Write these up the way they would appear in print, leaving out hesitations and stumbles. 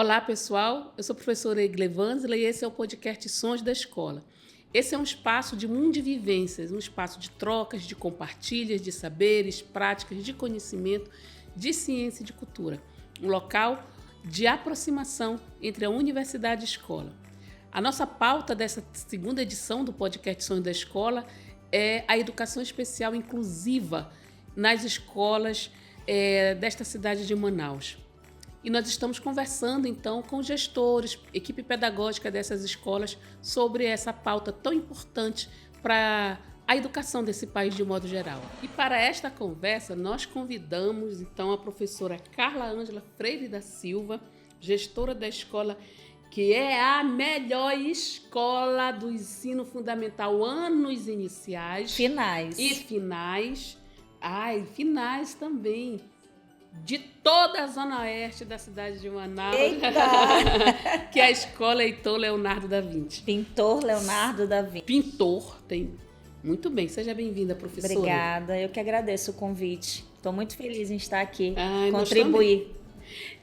Olá, pessoal. Eu sou a professora Eglevânsela e esse é o podcast Sons da Escola. Esse é um espaço de mundo de vivências, um espaço de trocas, de compartilhas, de saberes, práticas, de conhecimento, de ciência e de cultura. Um local de aproximação entre a universidade e a escola. A nossa pauta dessa segunda edição do podcast Sons da Escola é a educação especial inclusiva nas escolas desta cidade de Manaus. E nós estamos conversando, então, com gestores, equipe pedagógica dessas escolas sobre essa pauta tão importante para a educação desse país de modo geral. E para esta conversa, nós convidamos, então, a professora Carla Ângela Freire da Silva, gestora da escola, que é a melhor escola do ensino fundamental, anos iniciais. Finais. E finais. Finais também. De toda a zona oeste da cidade de Manaus, que é a Escola Heitor Leonardo da Vinci. Pintor Leonardo da Vinci. Pintor, tem. Muito bem, seja bem-vinda, professora. Obrigada, eu que agradeço o convite. Estou muito feliz em estar aqui, contribuir.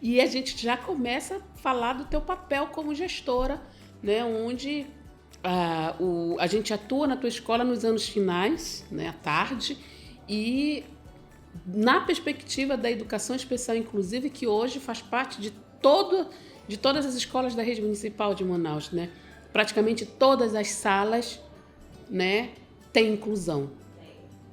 E a gente já começa a falar do teu papel como gestora, né, onde a gente atua na tua escola nos anos finais, né, à tarde, e na perspectiva da educação especial inclusiva, que hoje faz parte de todas as escolas da rede municipal de Manaus, né? Praticamente todas as salas, né, têm inclusão.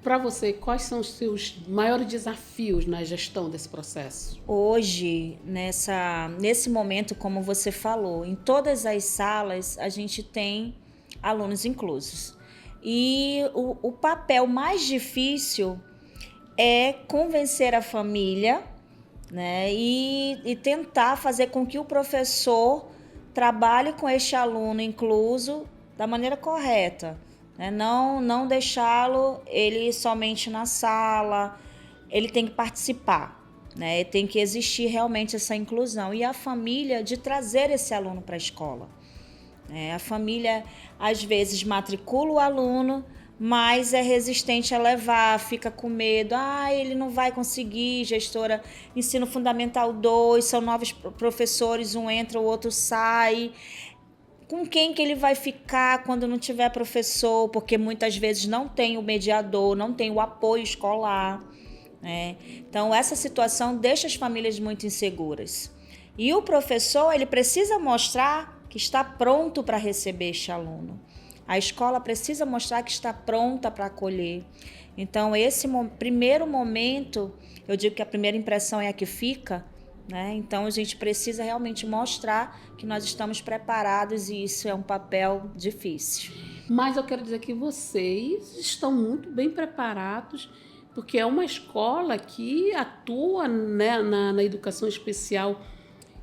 Para você, quais são os seus maiores desafios na gestão desse processo? Hoje, nesse momento, como você falou, em todas as salas a gente tem alunos inclusos. E o papel mais difícil é convencer a família, né, e tentar fazer com que o professor trabalhe com este aluno incluso da maneira correta, né? Não deixá-lo ele somente na sala, ele tem que participar, né? Tem que existir realmente essa inclusão e a família de trazer esse aluno para a escola. A família às vezes matricula o aluno, mas é resistente a levar, fica com medo. Ele não vai conseguir, gestora, ensino fundamental 2, são novos professores, um entra, o outro sai. Com quem que ele vai ficar quando não tiver professor? Porque muitas vezes não tem o mediador, não tem o apoio escolar, né? Então, essa situação deixa as famílias muito inseguras. E o professor, ele precisa mostrar que está pronto para receber este aluno. A escola precisa mostrar que está pronta para acolher. Então, esse primeiro momento, eu digo que a primeira impressão é a que fica, né? Então, a gente precisa realmente mostrar que nós estamos preparados e isso é um papel difícil. Mas eu quero dizer que vocês estão muito bem preparados, porque é uma escola que atua, né, na educação especial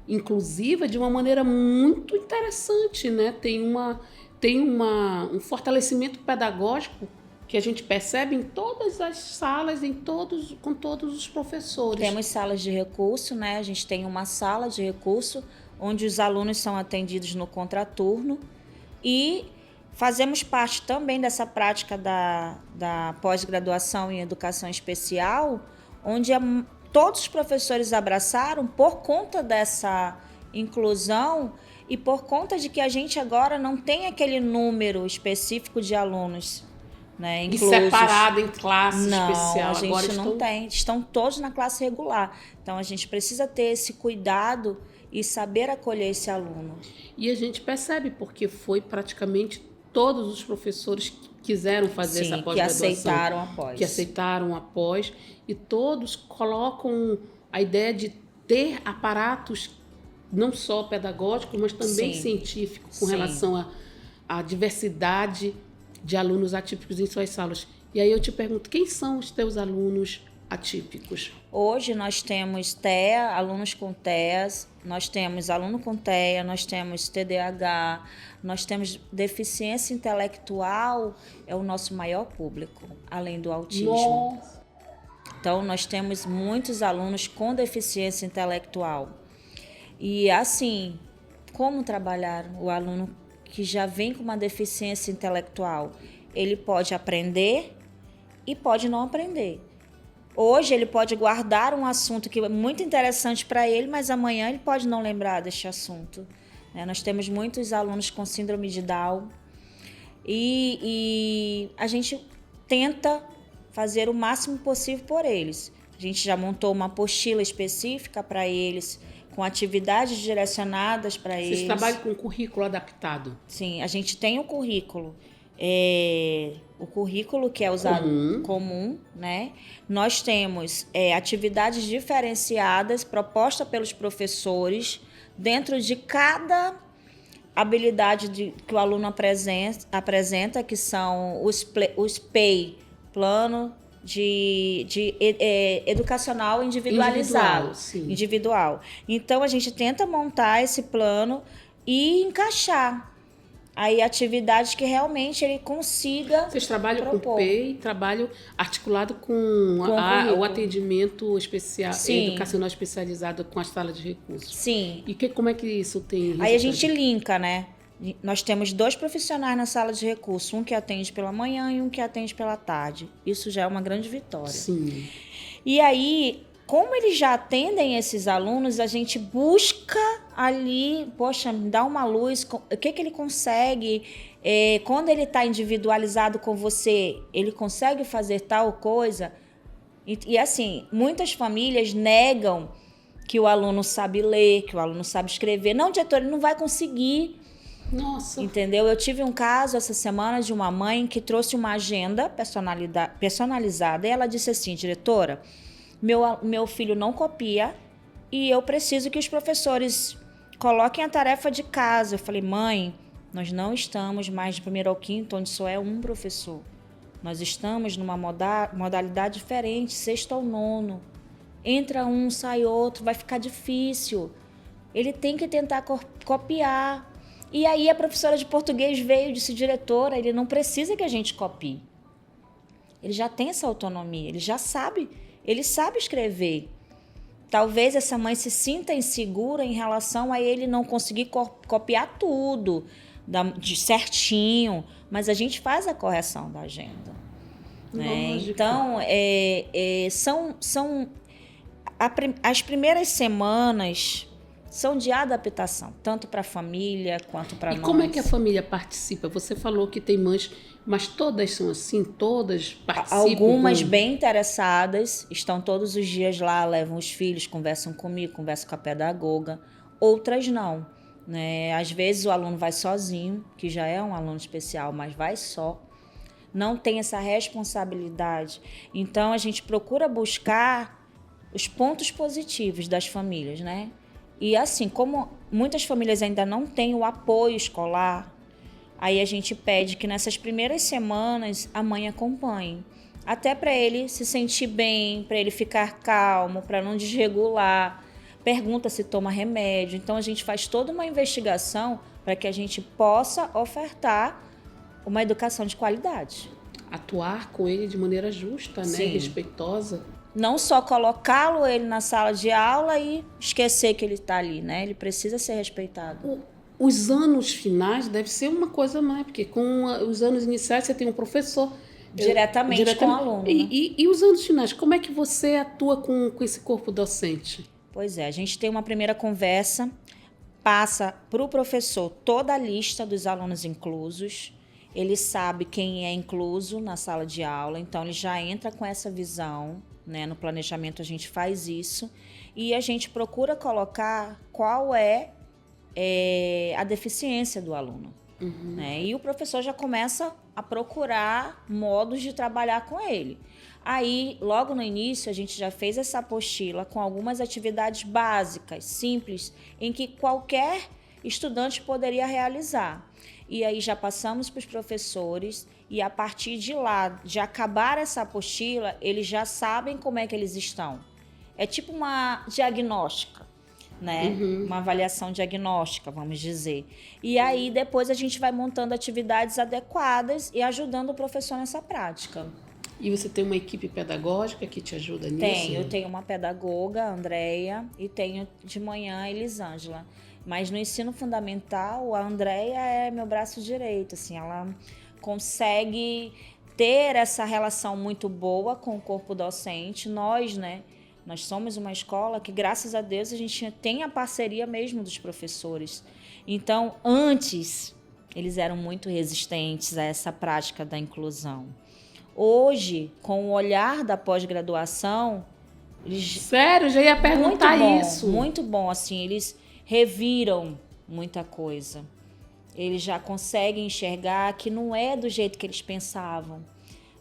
inclusiva de uma maneira muito interessante, né? Tem um fortalecimento pedagógico que a gente percebe em todas as salas, com todos os professores. Temos salas de recurso, né? A gente tem uma sala de recurso onde os alunos são atendidos no contraturno e fazemos parte também dessa prática da pós-graduação em educação especial, onde todos os professores abraçaram por conta dessa inclusão e por conta de que a gente agora não tem aquele número específico de alunos, né, inclusos. E separado em classe não, especial. A gente agora não tem, estão todos na classe regular. Então a gente precisa ter esse cuidado e saber acolher esse aluno. E a gente percebe, porque foi praticamente todos os professores que quiseram fazer essa pós-graduação. Que aceitaram após. E todos colocam a ideia de ter aparatos não só pedagógico, mas também científico, com relação à diversidade de alunos atípicos em suas salas. E aí eu te pergunto, quem são os teus alunos atípicos? Hoje nós temos TEA, alunos com TEAs, nós temos aluno com TEA, nós temos TDAH, nós temos deficiência intelectual, é o nosso maior público, além do autismo. Nossa. Então, nós temos muitos alunos com deficiência intelectual. E assim, como trabalhar o aluno que já vem com uma deficiência intelectual? Ele pode aprender e pode não aprender. Hoje ele pode guardar um assunto que é muito interessante para ele, mas amanhã ele pode não lembrar deste assunto. Nós temos muitos alunos com síndrome de Down e a gente tenta fazer o máximo possível por eles. A gente já montou uma apostila específica para eles, com atividades direcionadas para eles. Vocês trabalham com currículo adaptado? Sim, a gente tem o currículo. O currículo que é usado comum, né? Nós temos atividades diferenciadas propostas pelos professores dentro de cada habilidade que o aluno apresenta, que são os PEI, Plano de Educacional Individualizado. Individual. Então, a gente tenta montar esse plano e encaixar aí atividades que realmente ele consiga. Vocês trabalham propor. com PEI, trabalho articulado com o atendimento especial, educacional especializado com a sala de recursos. Sim. E como é que isso tem resultado? Aí a gente linka, né? Nós temos 2 profissionais na sala de recursos, um que atende pela manhã e um que atende pela tarde. Isso já é uma grande vitória. Sim. E aí, como eles já atendem esses alunos, a gente busca ali, poxa, me dá uma luz, o que ele consegue, quando ele está individualizado com você, ele consegue fazer tal coisa. E assim, muitas famílias negam que o aluno sabe ler, que o aluno sabe escrever. Não, diretor, ele não vai conseguir. Nossa. Entendeu? Eu tive um caso essa semana de uma mãe que trouxe uma agenda personalizada e ela disse assim, diretora, meu filho não copia e eu preciso que os professores coloquem a tarefa de casa. Eu falei, mãe, nós não estamos mais de 1º ao 5º, onde só é um professor. Nós estamos numa modalidade diferente, 6º ao 9º. Entra um, sai outro, vai ficar difícil. Ele tem que tentar copiar. E aí a professora de português veio e disse, diretora, ele não precisa que a gente copie. Ele já tem essa autonomia, ele já sabe, ele sabe escrever. Talvez essa mãe se sinta insegura em relação a ele não conseguir copiar tudo de certinho, mas a gente faz a correção da agenda. Né? Então, as primeiras semanas são de adaptação, tanto para a família quanto para nós. E como é que a família participa? Você falou que tem mães, mas todas são assim? Todas participam? Algumas bem interessadas, estão todos os dias lá, levam os filhos, conversam comigo, conversam com a pedagoga. Outras não. Né? Às vezes o aluno vai sozinho, que já é um aluno especial, mas vai só. Não tem essa responsabilidade. Então, a gente procura buscar os pontos positivos das famílias, né? E assim, como muitas famílias ainda não têm o apoio escolar, aí a gente pede que nessas primeiras semanas a mãe acompanhe. Até para ele se sentir bem, para ele ficar calmo, para não desregular. Pergunta se toma remédio. Então a gente faz toda uma investigação para que a gente possa ofertar uma educação de qualidade. Atuar com ele de maneira justa, né? Sim. Respeitosa. Não só colocá-lo ele na sala de aula e esquecer que ele está ali, né? Ele precisa ser respeitado. Os anos finais deve ser uma coisa mais, porque com os anos iniciais você tem um professor diretamente com o aluno. Né? E os anos finais, como é que você atua com esse corpo docente? Pois é, a gente tem uma primeira conversa, passa para o professor toda a lista dos alunos inclusos, ele sabe quem é incluso na sala de aula, então ele já entra com essa visão. Né? No planejamento a gente faz isso e a gente procura colocar qual é a deficiência do aluno. Uhum. Né? E o professor já começa a procurar modos de trabalhar com ele. Aí, logo no início, a gente já fez essa apostila com algumas atividades básicas, simples, em que qualquer estudante poderia realizar. E aí já passamos para os professores e a partir de lá, de acabar essa apostila, eles já sabem como é que eles estão. É tipo uma diagnóstica, né? Uhum. Uma avaliação diagnóstica, vamos dizer. E aí depois a gente vai montando atividades adequadas e ajudando o professor nessa prática. E você tem uma equipe pedagógica que te ajuda nisso? Eu tenho uma pedagoga, a Andréia, e tenho de manhã a Elisângela. Mas no ensino fundamental, a Andréia é meu braço direito, assim, ela consegue ter essa relação muito boa com o corpo docente. Nós, né? Nós somos uma escola que, graças a Deus, a gente tem a parceria mesmo dos professores. Então, antes, eles eram muito resistentes a essa prática da inclusão. Hoje, com o olhar da pós-graduação, eles... Sério? Já ia perguntar isso. Muito bom, assim, eles reviram muita coisa. Eles já conseguem enxergar que não é do jeito que eles pensavam,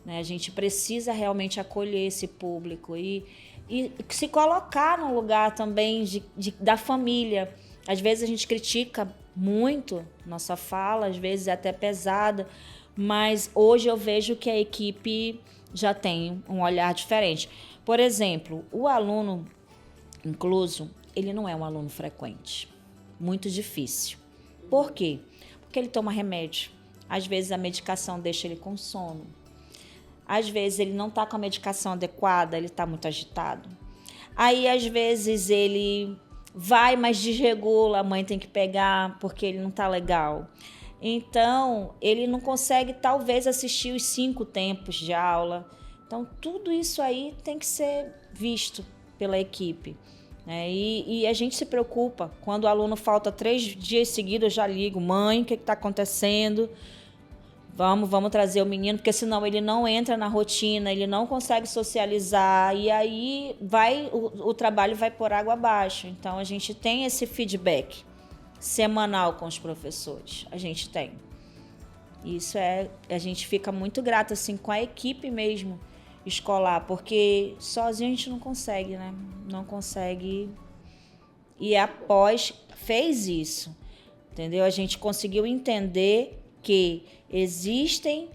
né? A gente precisa realmente acolher esse público e se colocar no lugar também da família. Às vezes a gente critica muito nossa fala, às vezes é até pesada, mas hoje eu vejo que a equipe já tem um olhar diferente. Por exemplo, o aluno incluso, ele não é um aluno frequente, muito difícil. Por quê? Porque ele toma remédio. Às vezes a medicação deixa ele com sono. Às vezes ele não está com a medicação adequada, ele está muito agitado. Aí, às vezes, ele vai, mas desregula, a mãe tem que pegar porque ele não está legal. Então, ele não consegue, talvez, assistir os 5 tempos de aula. Então, tudo isso aí tem que ser visto pela equipe, né? E a gente se preocupa. Quando o aluno falta 3 dias seguidos, eu já ligo: mãe, o que está acontecendo? Vamos trazer o menino, porque senão ele não entra na rotina, ele não consegue socializar, e aí o trabalho vai por água abaixo. Então, a gente tem esse feedback semanal com os professores. A gente tem. Isso a gente fica muito grata assim, com a equipe mesmo escolar, porque sozinho a gente não consegue, né? Não consegue. E a pós fez isso, entendeu? A gente conseguiu entender que existem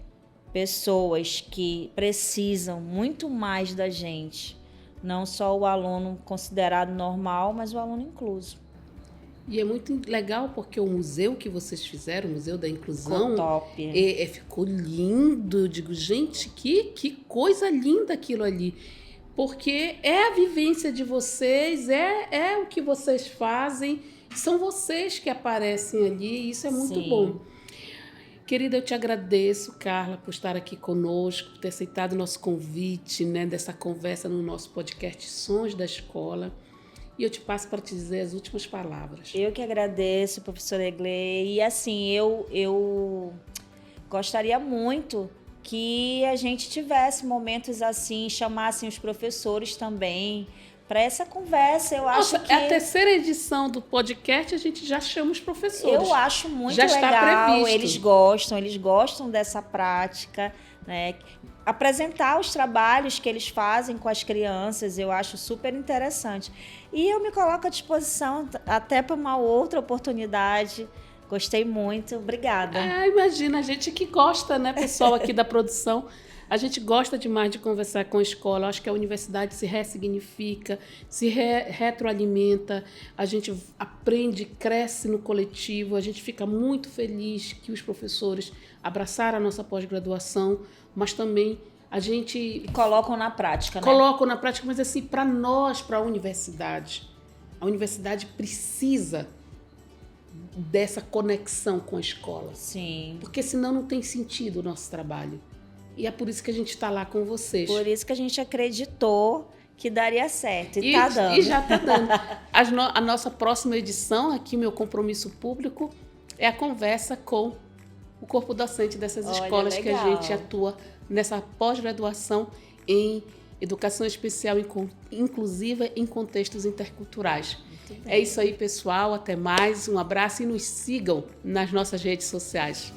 pessoas que precisam muito mais da gente, não só o aluno considerado normal, mas o aluno incluso. E é muito legal porque o museu que vocês fizeram, o Museu da Inclusão, ficou top. Ficou lindo. Eu digo, gente, que coisa linda aquilo ali. Porque é a vivência de vocês, é o que vocês fazem, são vocês que aparecem ali, e isso é muito Sim. bom. Querida, eu te agradeço, Carla, por estar aqui conosco, por ter aceitado o nosso convite, né, dessa conversa no nosso podcast Sons da Escola. E eu te passo para te dizer as últimas palavras. Eu que agradeço, professora Eglê. E assim, eu gostaria muito que a gente tivesse momentos assim, chamassem os professores também para essa conversa. Eu acho que é a 3ª edição do podcast, a gente já chama os professores. Eu acho muito já legal. Está previsto. Eles gostam dessa prática, né? Apresentar os trabalhos que eles fazem com as crianças, eu acho super interessante. E eu me coloco à disposição até para uma outra oportunidade. Gostei muito, obrigada. Imagina, a gente que gosta, né, pessoal aqui da produção, a gente gosta demais de conversar com a escola. Acho que a universidade se ressignifica, se retroalimenta, a gente aprende, cresce no coletivo, a gente fica muito feliz que os professores abraçaram a nossa pós-graduação, mas também a gente... colocam na prática, né? Colocam na prática, mas assim, para nós, para a universidade precisa dessa conexão com a escola. Sim. Porque senão não tem sentido o nosso trabalho. E é por isso que a gente está lá com vocês. Por isso que a gente acreditou que daria certo. E tá dando. E já está dando. A nossa próxima edição, aqui, meu compromisso público, é a conversa com o corpo docente dessas escolas que a gente atua nessa pós-graduação em educação especial inclusiva em contextos interculturais. É isso aí, pessoal. Até mais. Um abraço e nos sigam nas nossas redes sociais.